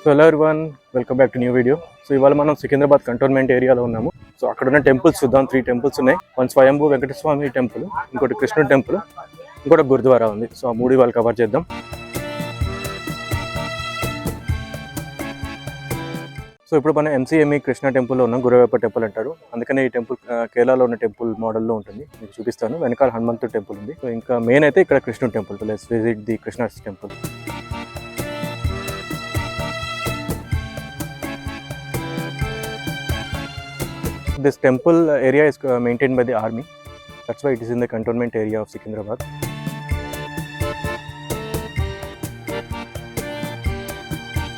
So hello everyone, welcome back to new video. So ఇవాళ మనం Secunderabad cantonment ఏరియాలో ఉన్నాము. సో అక్కడ ఉన్న టెంపుల్స్ చూద్దాం. 3 టెంపుల్స్ ఉన్నాయి. వన్ స్వయంభూ వెంకటేశ్వర స్వామి టెంపుల్, ఇంకోటి కృష్ణుడి టెంపుల్, ఇంకోటి గురుద్వారా ఉంది. సో ఆ 3 ఇవాళ కవర్ చేద్దాం. సో ఇప్పుడు మనం ఎంసీఎంఈ కృష్ణ టెంపుల్లో ఉన్నాం. గురువాయూరప్ప టెంపుల్ అంటారు. అందుకనే ఈ టెంపుల్ కేరళలో ఉన్న టెంపుల్ మోడల్లో ఉంటుంది. మీకు చూపిస్తాను. వెనకాల హనుమంతుడి టెంపుల్ ఉంది. సో ఇంకా మెయిన్ అయితే ఇక్కడ కృష్ణుడి temple. Let's visit the Krishna temple. This temple area is maintained by the army. That's why it is in the cantonment area of Secunderabad.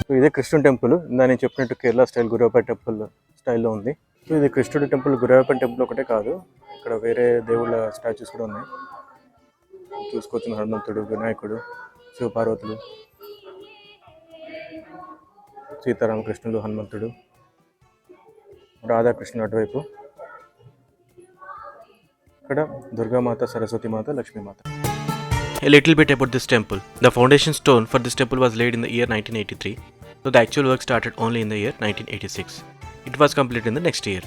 So ఇది కృష్ణుడి టెంపుల్. ఇందా నేను చెప్పినట్టు కేరళ స్టైల్ గురువాయూరప్ప టెంపుల్ స్టైల్లో ఉంది. సో ఇది కృష్ణుడి టెంపుల్, గురువాయూరప్ప టెంపుల్ ఒకటే కాదు, ఇక్కడ వేరే దేవుళ్ళ స్టాచ్యూస్ కూడా ఉన్నాయి. చూసుకోవచ్చు. హనుమంతుడు, వినాయకుడు, శివపార్వతులు, సీతారామకృష్ణుడు, హనుమంతుడు, రాధాకృష్ణ అటువైపు, ఇక్కడ దుర్గామాత, సరస్వతి మాత, లక్ష్మీమాత. A little bit about this temple. The foundation stone for this temple was laid in the year 1983, so the actual work started only in the year 1986. It was completed in the next year.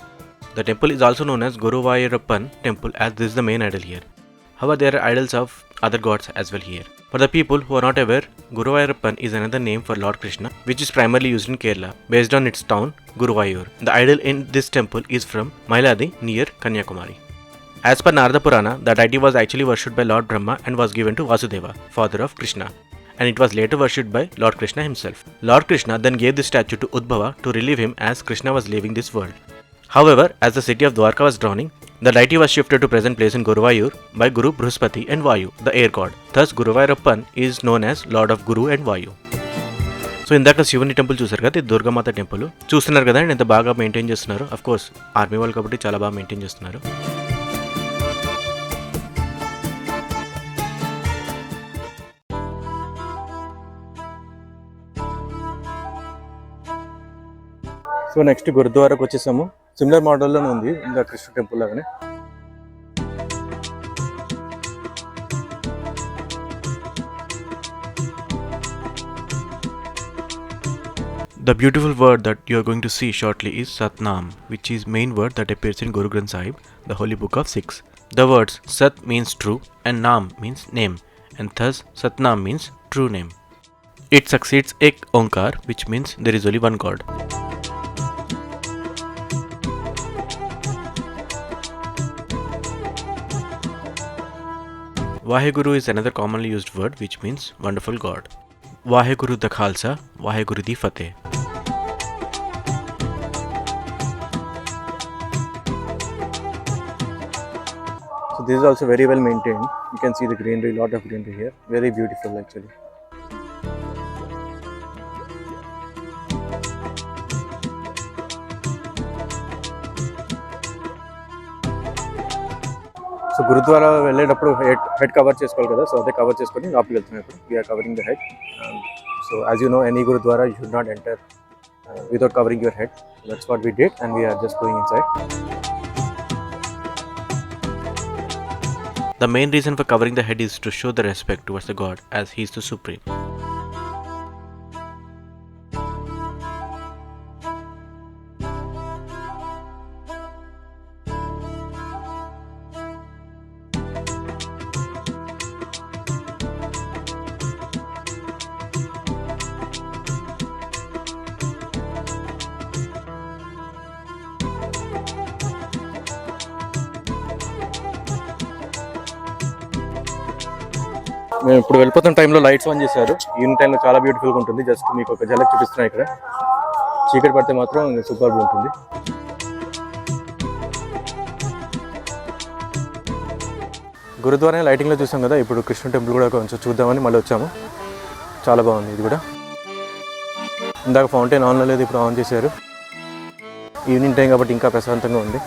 The temple is also known as Guruvayurappan temple, as this is the main idol here. However, there are idols of other gods as well here. For the people who are not aware, Guruvayurappan is another name for Lord Krishna, which is primarily used in Kerala, based on its town, Guruvayur. The idol in this temple is from Mailadi, near Kanyakumari. As per Narada Purana, the deity was actually worshipped by Lord Brahma and was given to Vasudeva, father of Krishna, and it was later worshipped by Lord Krishna himself. Lord Krishna then gave this statue to Udbhava to relieve him as Krishna was leaving this world. However, as the city of Dwarka was drowning, the deity was shifted to present place in Guruvayur by Guru Bruhaspati and Vayu, the air god. Thus, Guruvayurappan is known as Lord of Guru and Vayu. So ఇందాక శివుని temple చూసారు కదా, ఇది Durgamata temple. చూస్తున్నారు కదా ఎంత బాగా maintain చేస్తున్నారు. అఫ్ కోర్స్ ఆర్మీ వాళ్ళు కాబట్టి చాలా బాగా మెయింటైన్ చేస్తున్నారు. సో నెక్స్ట్ గురుద్వారాకు వచ్చేసాము. సిమిలర్ మోడల్లోనే ఉంది ఇంకా కృష్ణ టెంపుల్ లాగానే. The beautiful word that you are going to see shortly is Satnam, which is main word that appears in Guru Granth Sahib, the holy book of Sikhs. The words Sat means true and Nam means name, and thus Satnam means true name. It succeeds Ek Onkar, which means there is only one God. Vaheguru is another commonly used word which means wonderful God. Vaheguru da Khalsa, Vaheguru di Fateh. So this is also very well maintained. You can see the greenery, lot of greenery here. Very beautiful actually. So gurdwara వెళ్ళేటప్పుడు head cover చేసుకోవాలి కదా, so అదే cover చేసుకొని లోపలికి వెళ్తున్నాం. ఇప్పుడు we're covering the head. So as you know, any gurdwara you should not enter without covering your head. That's what we did and we are just going inside. The main reason for covering the head is to show the respect towards the God, as he is the supreme. మేము ఇప్పుడు వెళ్ళిపోతున్న టైంలో lights on చేశారు. Evening టైంలో చాలా బ్యూటిఫుల్గా ఉంటుంది. Just మీకు ఒక ఝలక్ చూపిస్తున్నాయి. ఇక్కడ చీకటి పడితే మాత్రం సూపర్గా ఉంటుంది. గురుద్వారా లైటింగ్లో చూసాం కదా, ఇప్పుడు కృష్ణ టెంపుల్ కూడా కొంచెం చూద్దామని మళ్ళీ వచ్చాము. చాలా బాగుంది ఇది కూడా. ఇందాక ఫౌంటైన్ ఆన్లో లేదు, ఇప్పుడు ఆన్ చేశారు. ఈవినింగ్ టైం కాబట్టి ఇంకా ప్రశాంతంగా ఉంది.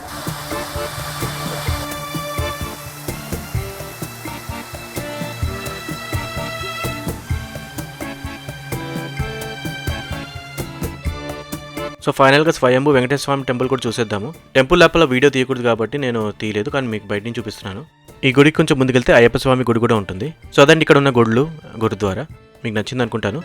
సో ఫైనల్గా స్వయంభూ వెంకటేశ్వర స్వామి టెంపుల్ కూడా చూసేద్దాము. టెంపుల్ లోపల వీడియో తీయకూడదు కాబట్టి నేను తీయలేదు, కానీ మీకు బయట నుంచి చూపిస్తున్నాను. ఈ గుడికి కొంచెం ముందుకెళ్తే అయ్యప్ప స్వామి గుడి కూడా ఉంటుంది. సో అదండి ఇక్కడ ఉన్న గుడులు, గురుద్వారా. మీకు నచ్చింది అనుకుంటాను.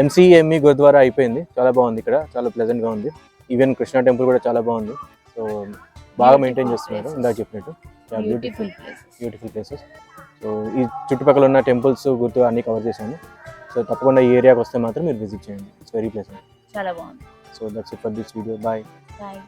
MCME గురుద్వారా అయిపోయింది, చాలా బాగుంది, ఇక్కడ చాలా ప్లెజెంట్గా ఉంది. ఈవెన్ కృష్ణ టెంపుల్ కూడా చాలా బాగుంది. సో బాగా మెయింటైన్ చేస్తున్నారు ఇందాక చెప్పినట్టు. Beautiful places. సో ఈ చుట్టుపక్కల ఉన్న టెంపుల్స్ గుర్తు అన్నీ కవర్ చేశాను. సో తప్పకుండా ఈ ఏరియాకి వస్తే మాత్రం మీరు విజిట్ చేయండి. It's very pleasant. చాలా బాగుంది. So that's it for this video. Bye. Bye.